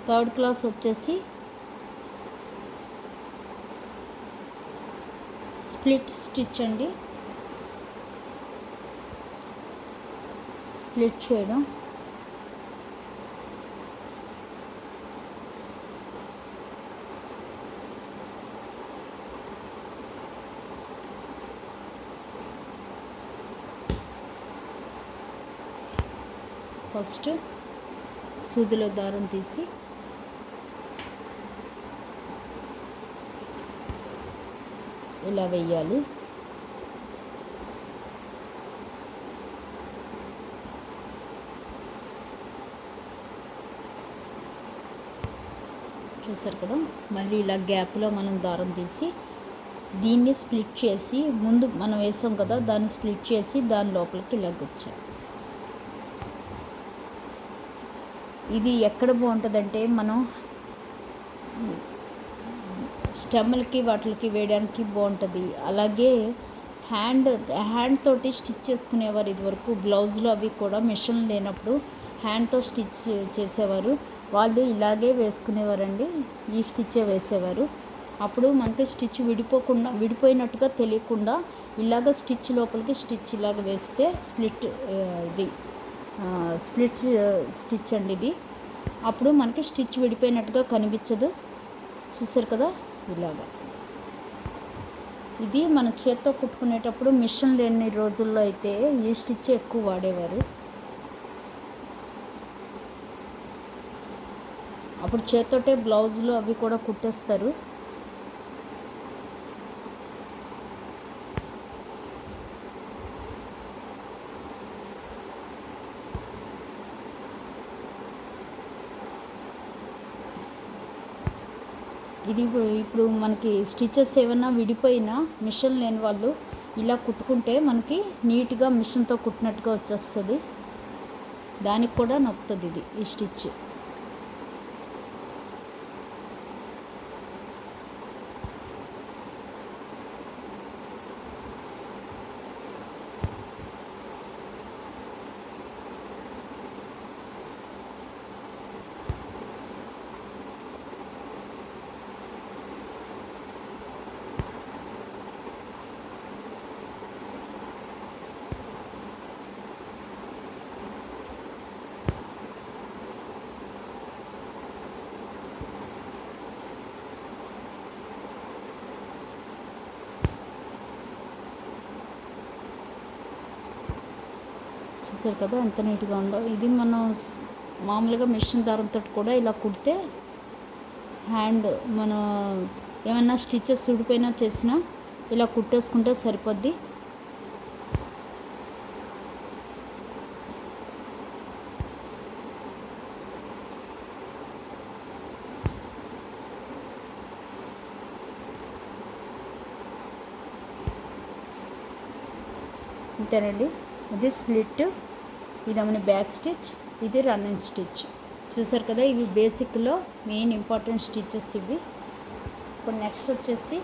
Third class వచ్చేసి split stitch అండి. Split చేయడం. ఫస్ట్ సూదిలో దారం తీసి ఇలా వేయాలి. చూసారు కదా, మళ్ళీ ఇలా గ్యాప్లో మనం దారం తీసి దీన్ని స్ప్లిట్ చేసి, ముందు మనం వేసాం కదా దాన్ని స్ప్లిట్ చేసి దాని లోపలికి ఇలా గుచ్చాలి. ఇది ఎక్కడ బాగుంటుందంటే మనం స్టెమ్లకి వాటికి వేయడానికి బాగుంటుంది. అలాగే హ్యాండ్ తోటి స్టిచ్ చేసుకునేవారు ఇదివరకు. బ్లౌజులు అవి కూడా మిషన్ లేనప్పుడు హ్యాండ్తో స్టిచ్ చేసేవారు. వాళ్ళు ఇలాగే వేసుకునేవారండి, ఈ స్టిచ్చే వేసేవారు. అప్పుడు మనకి స్టిచ్ విడిపోయినట్టుగా తెలియకుండా ఇలాగ స్టిచ్ లోపలికి స్టిచ్ ఇలాగ వేస్తే స్ప్లిట్ స్టిచ్ అండి ఇది. అప్పుడు మనకి స్టిచ్ విడిపోయినట్టుగా కనిపించదు. చూసారు కదా, ఇలాగా. ఇది మన చేత్తో కుట్టుకునేటప్పుడు మిషన్ లేని రోజుల్లో అయితే ఈ స్టిచ్ ఎక్కువ వాడేవారు. అప్పుడు చేత్తోటే బ్లౌజులు అవి కూడా కుట్టేస్తారు. ఇది ఇప్పుడు మనకి స్టిచెస్ ఏమైనా విడిపోయినా మిషన్ లేని వాళ్ళు ఇలా కుట్టుకుంటే మనకి నీట్గా మిషన్తో కుట్టినట్టుగా వచ్చేస్తుంది. దానికి కూడా నొప్పుతుంది ఇది, ఈ స్టిచ్. చూసారు కదా ఎంత నీట్గా ఉందో. ఇది మనం మామూలుగా మిషన్ దారంతో కూడా ఇలా కుడితే మన ఏమన్నా స్టిచెస్ ఊడిపోయినా చేసినా ఇలా కుట్టేసుకుంటే సరిపోద్ది. అంతేనండి. ఇది స్ప్లిట్, ఇది మన బ్యాక్ స్టిచ్, ఇది రన్నింగ్ స్టిచ్. చూసారు కదా, ఇవి బేసిక్లో మెయిన్ ఇంపార్టెంట్ స్టిచెస్ ఇవి. ఇప్పుడు నెక్స్ట్ వచ్చేసి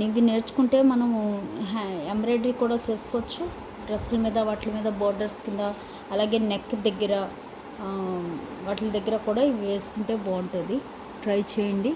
ఇవి నేర్చుకుంటే మనము ఎంబ్రాయిడరీ కూడా చేసుకోవచ్చు డ్రెస్సుల మీద, వాటి మీద బోర్డర్స్ కింద. అలాగే నెక్ దగ్గర వాటి దగ్గర కూడా ఇవి వేసుకుంటే బాగుంటుంది. ట్రై చేయండి.